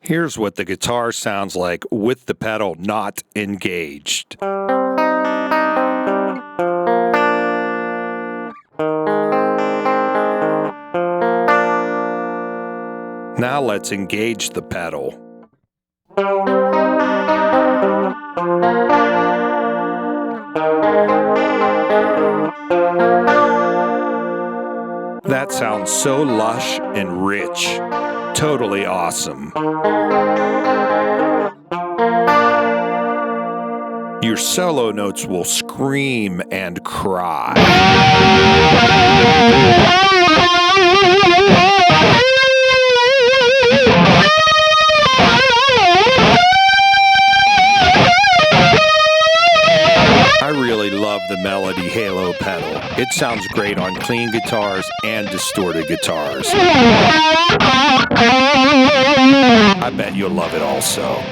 Here's what the guitar sounds like with the pedal not engaged. Now let's engage the pedal. That sounds so lush and rich. Totally awesome. Your solo notes will scream and cry. I really love the Melody Halo pedal. It sounds great on clean guitars and distorted guitars. I bet you'll love it also.